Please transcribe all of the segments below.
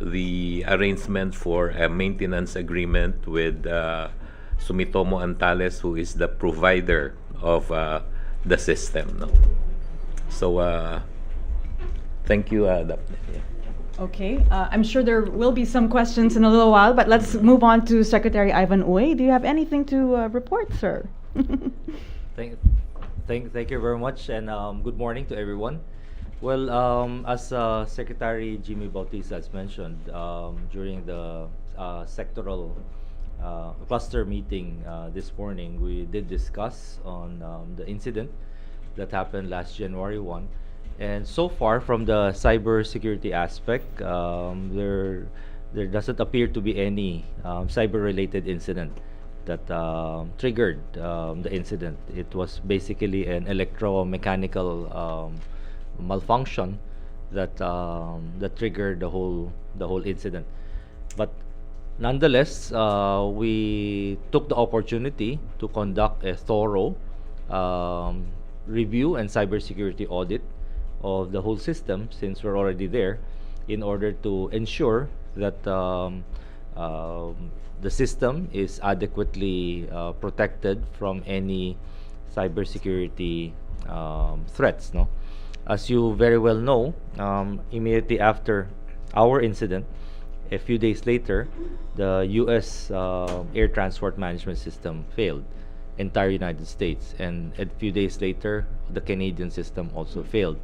the arrangement for a maintenance agreement with Sumitomo Antares, who is the provider of the system. No? So, thank you, Daphne. Yeah. Okay, I'm sure there will be some questions in a little while, but let's move on to Secretary Ivan Uy. Do you have anything to report, sir? Thank you very much, and good morning to everyone. Well, as Secretary Jimmy Bautista has mentioned, during the sectoral cluster meeting this morning, we did discuss on the incident that happened last January 1. And so far, from the cybersecurity aspect, there doesn't appear to be any cyber-related incident that triggered the incident. It was basically an electromechanical malfunction that that triggered the whole incident. But nonetheless, we took the opportunity to conduct a thorough review and cybersecurity audit of the whole system, since we're already there, in order to ensure that the system is adequately protected from any cybersecurity threats. No, as you very well know, immediately after our incident, a few days later, the U.S. Air Transport Management System failed, entire United States, and a few days later, the Canadian system also failed.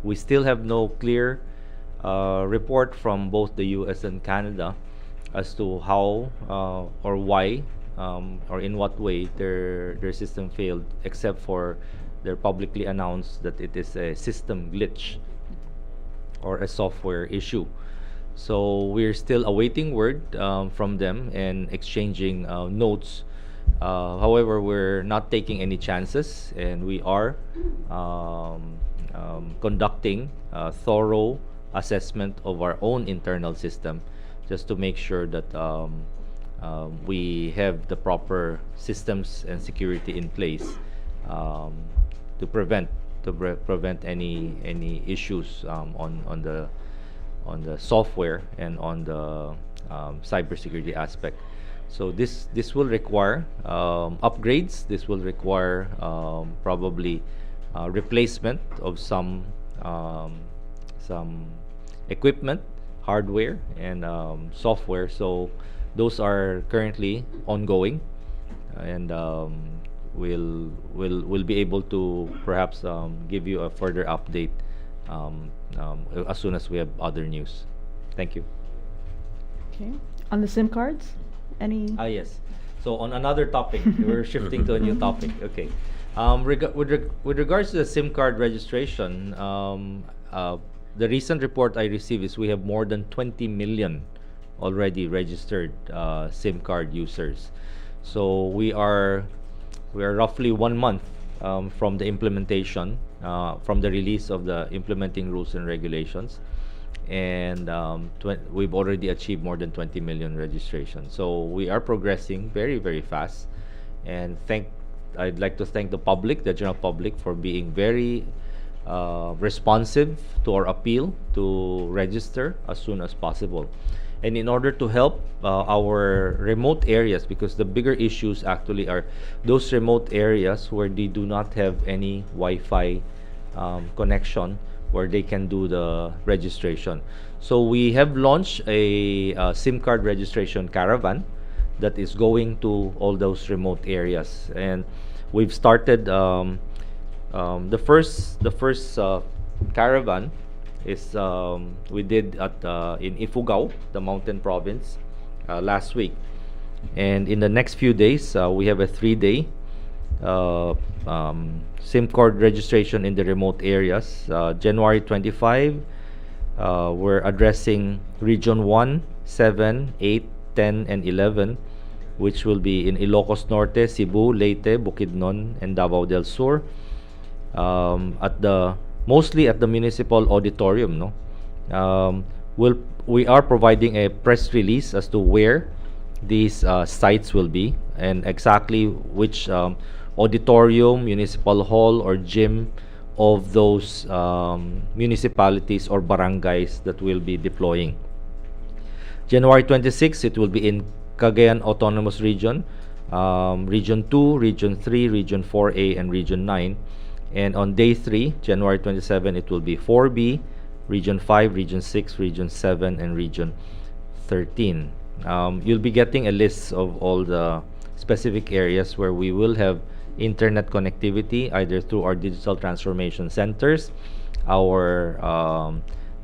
We still have no clear report from both the U.S. and Canada as to how or why or in what way their system failed, except for they're publicly announced that it is a system glitch or a software issue. So we're still awaiting word from them and exchanging notes. However, we're not taking any chances, and we are conducting a thorough assessment of our own internal system, just to make sure that we have the proper systems and security in place to prevent any issues on the software and on the cybersecurity aspect. So this will require upgrades. This will require probably replacement of some equipment, hardware, and software. So those are currently ongoing, and we'll be able to perhaps give you a further update as soon as we have other news. Thank you. Okay, on the SIM cards, any? Yes. So on another topic, we're shifting to a new topic. Okay. With regards to the SIM card registration, the recent report I received is we have more than 20 million already registered SIM card users. So we are roughly 1 month from the implementation, from the release of the implementing rules and regulations, and we've already achieved more than 20 million registrations. So we are progressing very, very fast, and I'd like to thank the public, the general public, for being very responsive to our appeal to register as soon as possible. And in order to help our remote areas, because the bigger issues actually are those remote areas where they do not have any Wi-Fi connection where they can do the registration. So we have launched a SIM card registration caravan that is going to all those remote areas, and we've started the first caravan is we did at in Ifugao, the mountain province, last week, and in the next few days we have a 3-day SIM card registration in the remote areas. January 25, we're addressing Region 1, 7, 8, 10, and 11, which will be in Ilocos Norte, Cebu, Leyte, Bukidnon, and Davao del Sur. Mostly at the municipal auditorium. No, we are providing a press release as to where these sites will be and exactly which auditorium, municipal hall, or gym of those municipalities or barangays that will be deploying. January 26, it will be in Cagayan Autonomous Region, Region 2, Region 3, Region 4A, and Region 9. And on day 3, January 27, it will be 4B, Region 5, Region 6, Region 7, and Region 13. You'll be getting a list of all the specific areas where we will have internet connectivity, either through our digital transformation centers, our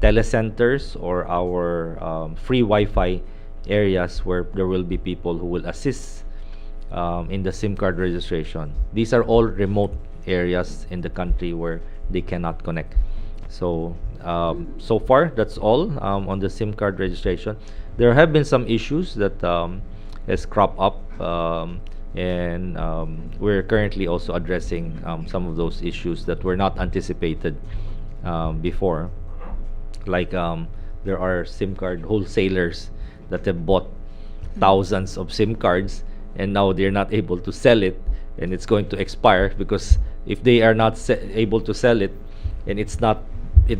telecenters, or our free Wi-Fi areas where there will be people who will assist in the SIM card registration. These are all remote areas in the country where they cannot connect. So so far, that's all on the SIM card registration. There have been some issues that has cropped up, and we're currently also addressing some of those issues that were not anticipated before. Like there are SIM card wholesalers that have bought thousands of SIM cards, and now they're not able to sell it, and it's going to expire, because if they are not able to sell it, and it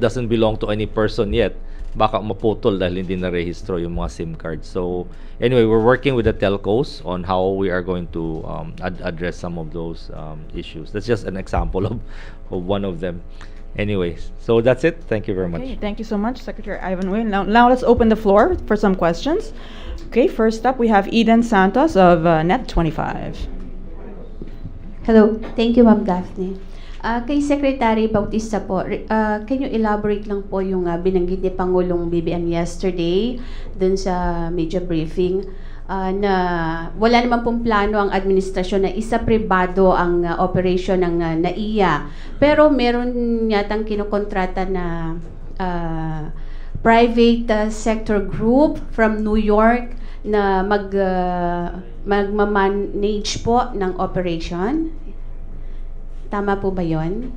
doesn't belong to any person yet, baka maputol dahil hindi na-rehistro yung mga SIM cards. So anyway, we're working with the telcos on how we are going to address some of those issues. That's just an example of one of them. Anyways, so that's it. Thank you very much. Okay, thank you so much, Secretary Ivan Uy. Now let's open the floor for some questions. Okay, first up we have Eden Santos of Net25. Hello. Thank you, Ma'am Daphne. Kay Secretary Bautista po, can you elaborate lang po yung binanggit ni Pangulong BBM yesterday dun sa media briefing na wala naman pong plano ang administrasyon na isa pribado ang operation ng NAIA. Pero meron yatang kinukontrata na private sector group from New York na magmamanage po ng operation. Tama po ba yun?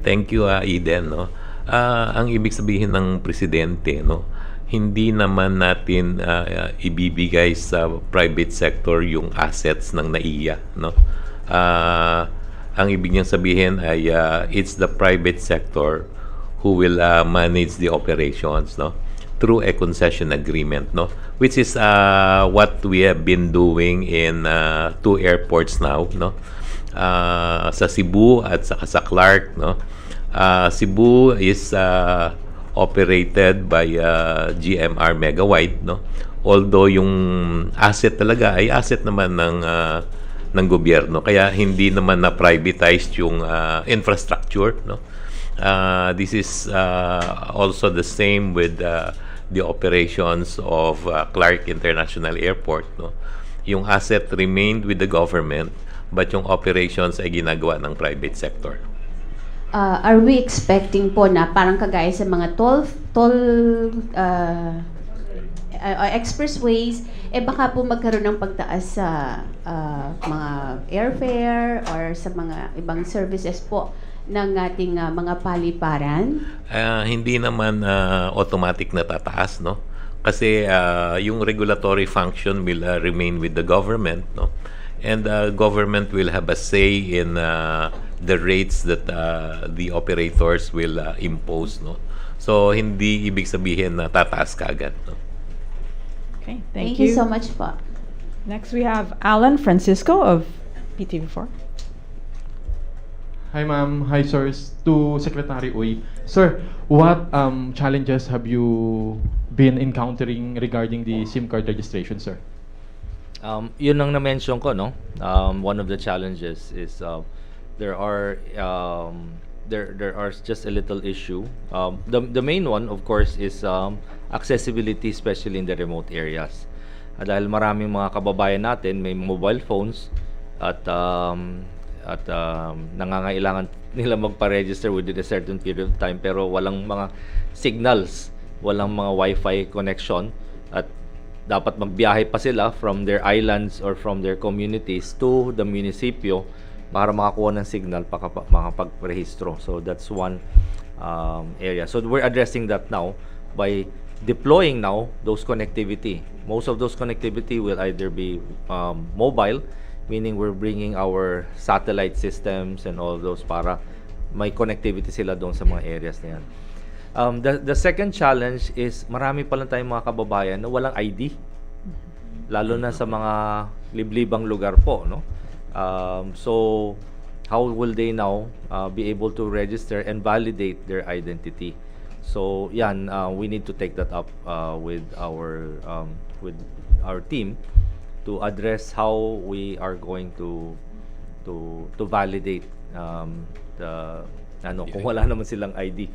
Thank you, Eden. No? Ang ibig sabihin ng presidente, no, hindi naman natin ibibigay sa private sector yung assets ng NAIA. No? Ang ibig niyang sabihin ay it's the private sector who will manage the operations, no, through a concession agreement, no, which is what we have been doing in 2 airports now, no. Sa Cebu at sa Clark, no. Cebu is operated by GMR Megawide, no. Although yung asset talaga ay asset naman ng gobyerno, kaya hindi naman na privatized yung infrastructure, no. This is also the same with the operations of Clark International Airport, no. Yung asset remained with the government, but yung operations ay ginagawa ng private sector. Are we expecting po na parang kagaya sa mga expressways, baka po magkaroon ng pagtaas sa mga airfare or sa mga ibang services po ng ating mga paliparan? Hindi naman automatic na tataas, no? Kasi yung regulatory function will remain with the government, no? And the government will have a say in the rates that the operators will impose, no? So hindi ibig sabihin na tataas kaagad, no? Okay, Thank you so much po. Next we have Alan Francisco of PTV4. Hi ma'am, hi sirs. To Secretary Uy. Sir, what challenges have you been encountering regarding the SIM card registration, sir? Yun ang na-mention ko, no? One of the challenges is there are just a little issue. The main one, of course, is accessibility, especially in the remote areas. Dahil maraming mga kababayan natin may mobile phones at nangangailangan nila magpa-register within a certain period of time, pero walang mga signals, walang mga Wi-Fi connection, at dapat magbiyahe pa sila from their islands or from their communities to the munisipyo para makakuha ng signal para makapag-rehistro. So that's one area. So we're addressing that now by deploying now those connectivity. Most of those connectivity will either be mobile, meaning we're bringing our satellite systems and all those para may connectivity sila doon sa mga areas na yan. The second challenge is marami pa lang tayong mga kababayan na walang ID. Lalo na sa mga liblibang lugar po, no? So how will they now be able to register and validate their identity? So yan, we need to take that up with our team to address how we are going to validate kung wala naman silang ID.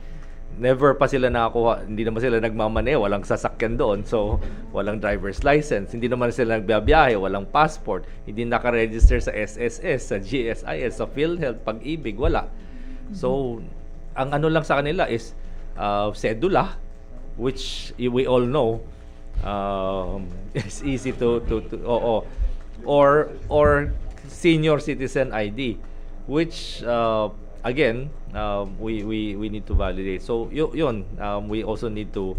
Never pa sila nakakuha, hindi naman sila nagmamane, walang sasakyan doon, so walang driver's license, hindi naman sila nagbiyahe, walang passport, hindi naka-register sa SSS, sa GSIS, sa PhilHealth, Pag-ibig, wala. So, ang ano lang sa kanila is sedula, which we all know is easy or senior citizen ID, which again, we need to validate. So yun, we also need to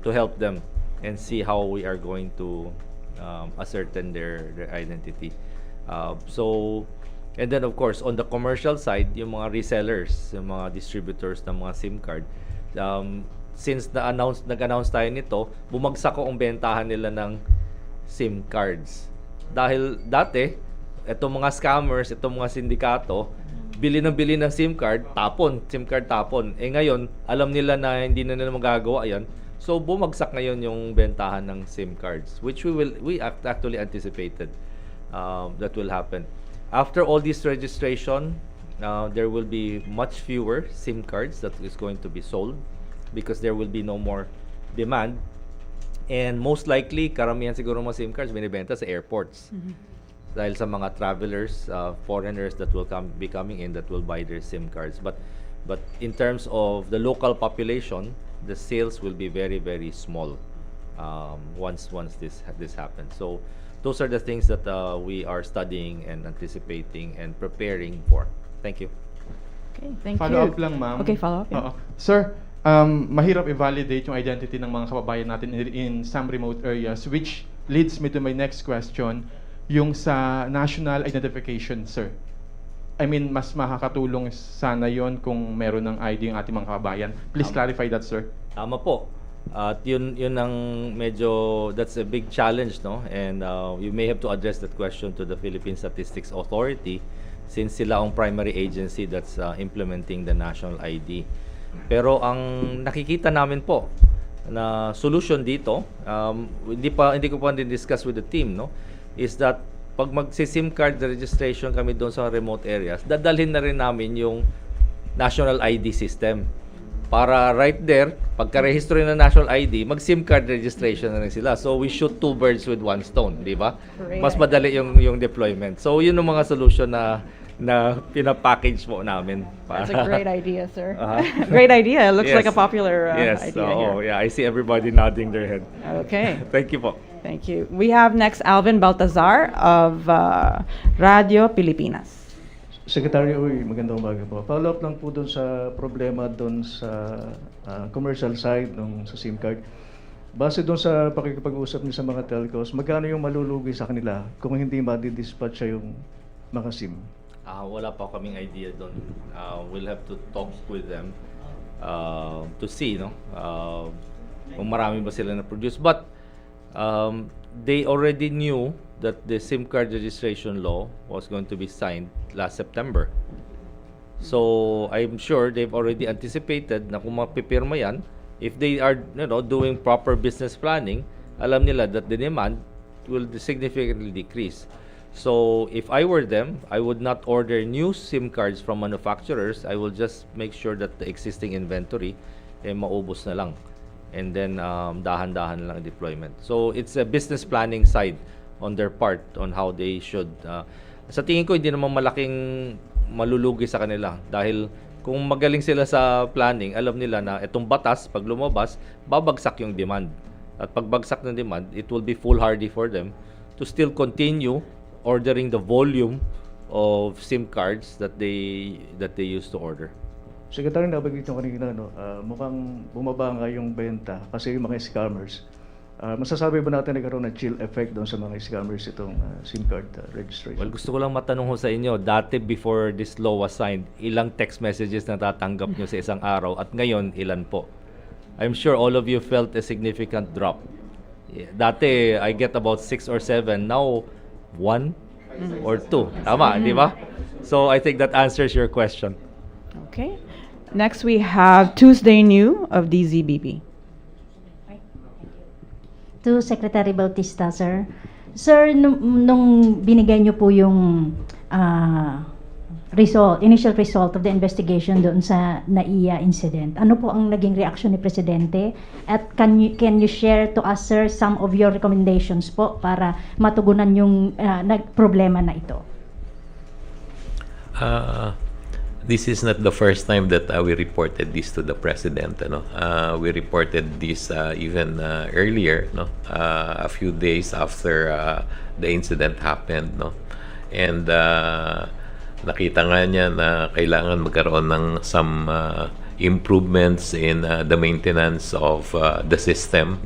help them and see how we are going to ascertain their identity. So, and then of course on the commercial side, yung mga resellers, yung mga distributors ng mga SIM card, since nag-announce tayo nito, bumagsak ko ang bentahan nila ng SIM cards. Dahil dati, itong mga scammers, itong mga sindikato, bili ng SIM card tapon. Eh ngayon, alam nila na hindi na nila magagawa yan. So bumagsak ngayon yung bentahan ng SIM cards, which we actually anticipated that will happen. After all this registration, there will be much fewer SIM cards that is going to be sold because there will be no more demand. And most likely, karamihan siguro mga SIM cards binibenta sa airports. Dahil sa mga travelers, foreigners that will be coming in that will buy their SIM cards. But in terms of the local population, the sales will be very, very small once this happens. So those are the things that we are studying and anticipating and preparing for. Thank you. Okay, thank you. Follow-up lang, ma'am. Okay, follow-up. Yeah. Sir, mahirap i-validate yung identity ng mga kababayan natin in some remote areas, which leads me to my next question. Yung sa national identification, sir. I mean, mas makakatulong sana yon kung meron ng ID yung ating mga kababayan. Please clarify that, sir. Tama po. At yun ang medyo, that's a big challenge, no? And you may have to address that question to the Philippine Statistics Authority since sila ang primary agency that's implementing the national ID. Pero ang nakikita namin po na solution dito, hindi ko pa din-discuss with the team, no? Is that pag mag-SIM card registration kami doon sa remote areas, dadalhin na rin namin yung national ID system. Para right there, pagka-rehistro ng national ID, mag-SIM card registration na rin sila. So we shoot two birds with one stone, di ba? Mas madali yung deployment. So yun yung mga solution na pinapackage po namin. That's a great idea, sir. Great idea. It looks like a popular idea here. Yeah, I see everybody nodding their head. Okay. Thank you po. Thank you. We have next Alvin Baltazar of Radio Pilipinas. Secretary Uy, magandang umaga po. Follow up lang po doon sa problema doon sa commercial side ng sa SIM card. Base doon sa pakikipag-usap niyo sa mga telcos, magkano yung malulugi sa kanila kung hindi ma-dispatch yung mga SIM? Wala pa kaming idea doon. We'll have to talk with them to see, no? Kung marami ba sila na-produce. But they already knew that the SIM card registration law was going to be signed last September. So I'm sure they've already anticipated na kung mapipirma yan, if they are doing proper business planning, alam nila that the demand will significantly decrease. So if I were them, I would not order new SIM cards from manufacturers. I will just make sure that the existing inventory maubos na lang. And then dahan-dahan lang deployment. So it's a business planning side on their part on how they should. Sa tingin ko hindi naman malaking malulugi sa kanila dahil kung magaling sila sa planning, alam nila na itong batas pag lumabas, babagsak yung demand. At pag bagsak ng demand, it will be foolhardy for them to still continue ordering the volume of SIM cards that they used to order. Secretary, nabanggit nyo kanina, mukhang bumaba nga yung benta kasi yung mga scammers Masasabi ba natin nagkaroon ng chill effect doon sa mga scammers itong SIM card registration? Well, gusto ko lang matanong ho sa inyo, dati before this law was signed, ilang text messages na tatanggap nyo sa isang araw at ngayon, ilan po? I'm sure all of you felt a significant drop. Yeah, dati, I get about 6 or 7. Now, 1 or 2. Tama, di ba? So, I think that answers your question. Okay. Next, we have Tuesday New of DZBB. To Secretary Bautista, sir. Sir, nung binigay niyo po yung initial result of the investigation doon sa NAIA incident, ano po ang naging reaksyon ni Presidente? At can you share to us, sir, some of your recommendations po para matugunan yung problema na ito? This is not the first time that we reported this to the president. We reported this even earlier, a few days after the incident happened. And nakita nga niya na kailangan magkaroon ng some improvements in the maintenance of the system.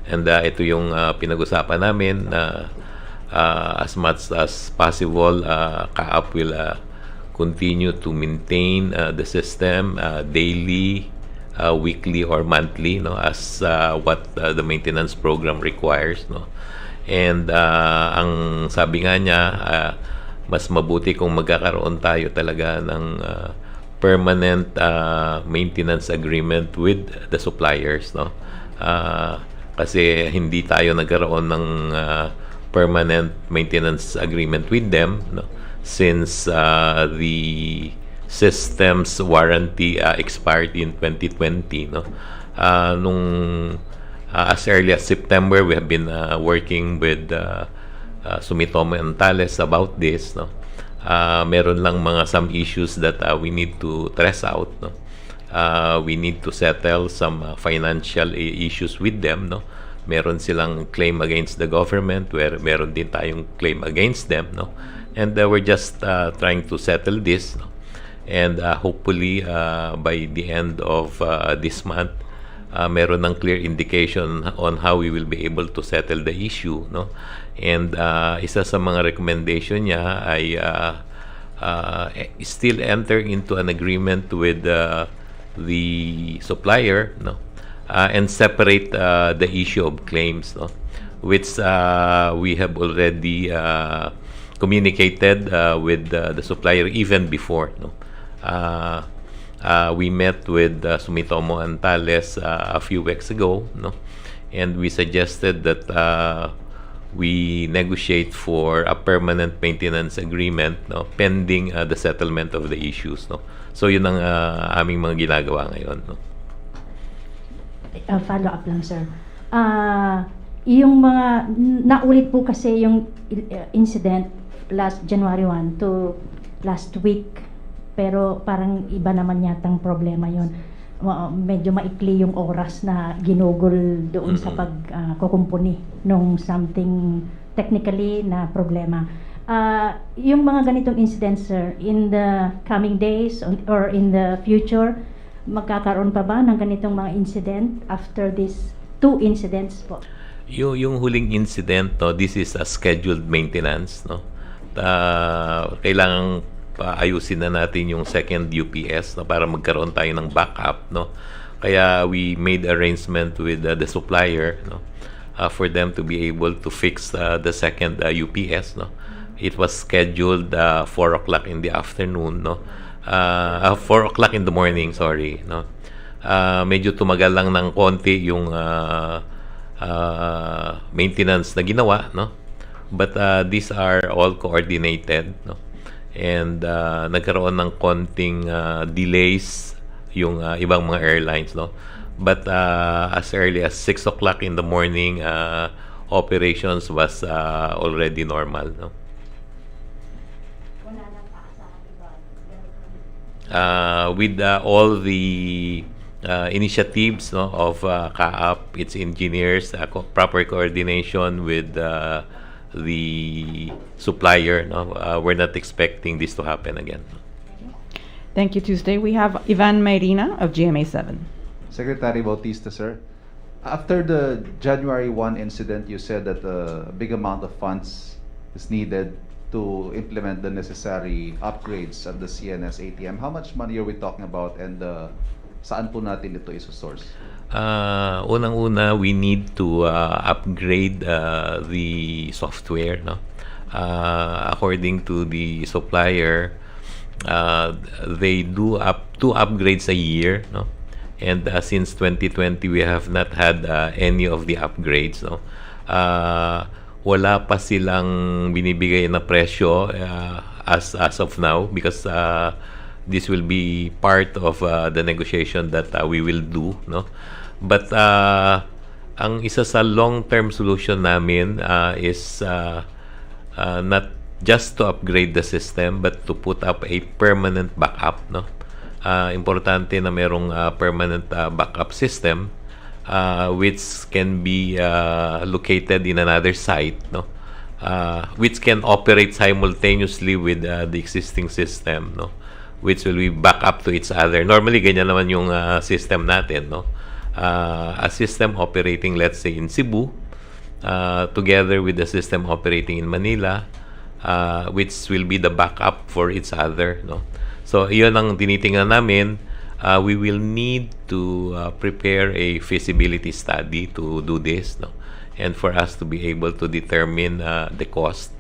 And ito yung pinag-usapan namin na as much as possible, CAAP will continue to maintain the system daily, weekly, or monthly, as what the maintenance program requires. And ang sabi nga niya, mas mabuti kung magkakaroon tayo talaga ng permanent maintenance agreement with the suppliers. Kasi hindi tayo nagkaroon ng permanent maintenance agreement with them, since the system's warranty expired in 2020. As early as September, we have been working with Sumitomo and Thales about this. Meron lang some issues that we need to trace out. We need to settle some financial issues with them. Meron silang claim against the government, where meron din tayong claim against them. And we're just trying to settle this, and hopefully by the end of this month, meron ng clear indication on how we will be able to settle the issue. And isa sa mga recommendation niya ay still enter into an agreement with the supplier, and separate the issue of claims, which we have already communicated with the supplier even before. We met with Sumitomo and Thales a few weeks ago, and we suggested that we negotiate for a permanent maintenance agreement, pending the settlement of the issues. So yun ang aming mga ginagawa ngayon. Follow up lang, sir. Yung mga naulit po kasi yung incident last January 1 to last week, pero parang iba naman yatang problema yon. Medyo maikli yung oras na ginugol doon sa pagkukumpuni nung something technically na problema. Yung mga ganitong incidents, sir, in the coming days or in the future, magkakaroon pa ba ng ganitong mga incident after these 2 incidents po? Yung huling incident, this is a scheduled maintenance. Kailangan ayusin na natin yung second UPS, para magkaroon tayo ng backup. Kaya we made arrangement with the supplier, for them to be able to fix the second UPS. It was scheduled 4 o'clock in the afternoon. 4 o'clock in the morning, sorry. Medyo tumagal lang ng konti yung maintenance na ginawa. But these are all coordinated. And nagkaroon ng konting delays yung ibang mga airlines. But as early as 6 o'clock in the morning, operations was already normal. With all the initiatives of CAAP, its engineers, proper coordination with the supplier, we're not expecting this to happen again. Thank you, Tuesday. We have Ivan Mayrina of GMA7. Secretary Bautista, sir. After the January 1 incident, you said that a big amount of funds is needed to implement the necessary upgrades at the CNS ATM. How much money are we talking about, and saan po natin ito isosource? Unang-una, we need to upgrade the software, no? According to the supplier, they do up 2 upgrades a year, no? And since 2020, we have not had any of the upgrades, no? Wala pa silang binibigay na presyo as of now, because this will be part of the negotiation that we will do, no? But ang isa sa long-term solution namin is not just to upgrade the system, but to put up a permanent backup, no? Importante na merong permanent backup system which can be located in another site, no? Which can operate simultaneously with the existing system, no? Which will be back up to each other. Normally, ganyan naman yung system natin, no? A system operating, let's say, in Cebu, together with the system operating in Manila, which will be the backup for each other, no? So, iyon ang tinitingnan namin. We will need to prepare a feasibility study to do this, no? And for us to be able to determine the cost,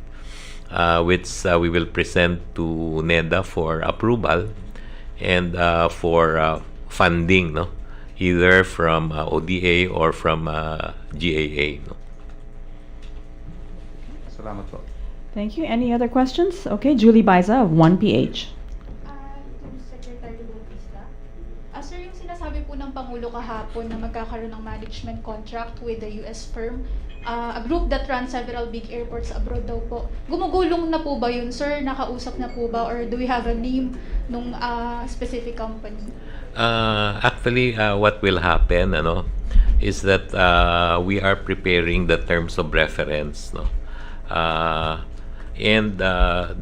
which we will present to NEDA for approval, and for funding, no? Either from ODA or from GAA, no? Salamat po. Thank you. Any other questions? Okay, Julie Baiza of 1PH. To Secretary Bautista. Sir, yung sinasabi po ng Pangulo kahapon na magkakaroon ng management contract with the US firm, a group that runs several big airports abroad daw po. Gumugulong na po ba yun, sir? Nakausap na po ba? Or do we have a name nung specific company? Actually, what will happen, ano, is that we are preparing the terms of reference, no? And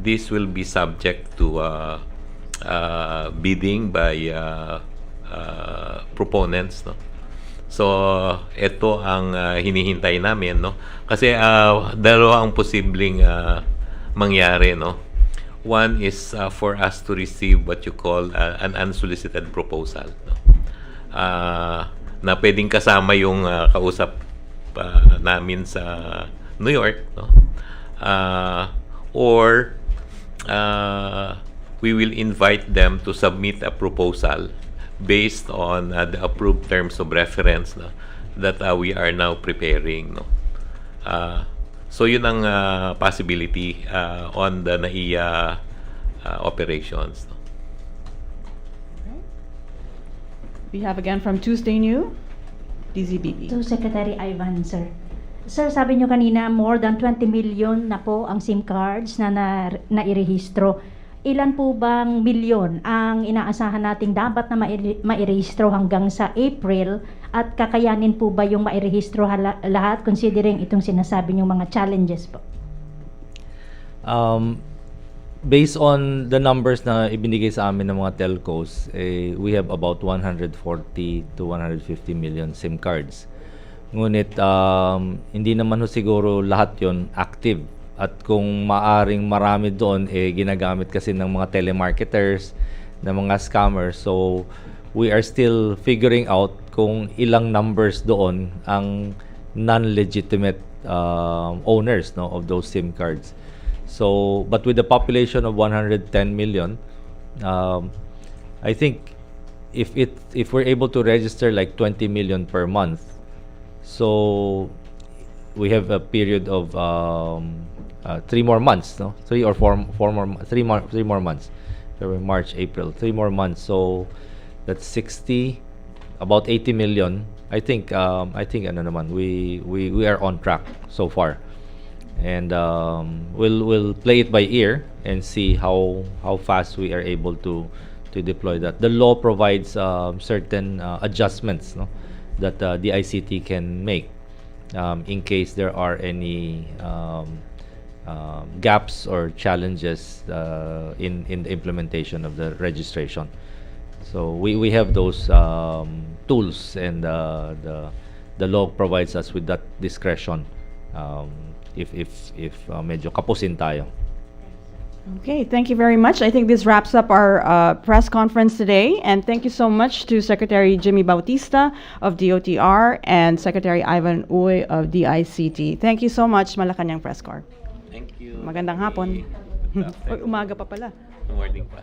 this will be subject to bidding by proponents, no? So, ito ang hinihintay namin, no? Kasi dalawa ang posibleng mangyari, no? One is for us to receive what you call an unsolicited proposal, no? Na pwedeng kasama yung kausap namin sa New York, no? Or we will invite them to submit a proposal based on the approved terms of reference, no, that we are now preparing, no? So yun ang possibility on the NAIA operations, no? We have again from Tuesday New, DZBB. To Secretary Ivan, sir. Sir, sabi nyo kanina, more than 20 million na po ang SIM cards na nairehistro. Ilan po bang milyon ang inaasahan nating dapat na mairehistro hanggang sa April, at kakayanin po ba yung mairehistro lahat considering itong sinasabi nyong mga challenges po? Based on the numbers na ibinigay sa amin ng mga telcos, we have about 140 to 150 million SIM cards. Ngunit hindi naman siguro lahat yon active. At kung maaring marami doon, ginagamit kasi ng mga telemarketers, ng mga scammers. So, we are still figuring out kung ilang numbers doon ang non-legitimate owners, no, of those SIM cards. So, but with the population of 110 million, I think if we're able to register like 20 million per month, so we have a period of 3 more months, no? 3 or 4 more months. February, March, April, 3 more months. So that's 60, about 80 million. I think ano naman, we are on track so far. And we'll play it by ear and see how fast we are able to deploy that. The law provides certain adjustments, no, that the ICT can make in case there are any gaps or challenges in the implementation of the registration. So we have those tools and the law provides us with that discretion if medyo kapusin tayo. Okay, thank you very much. I think this wraps up our press conference today. And thank you so much to Secretary Jimmy Bautista of DOTr and Secretary Ivan Uy of DICT. Thank you so much, Malacanang Press Corps. Thank you. Magandang hapon. Good afternoon. Uy, umaga pa pala. Morning pa.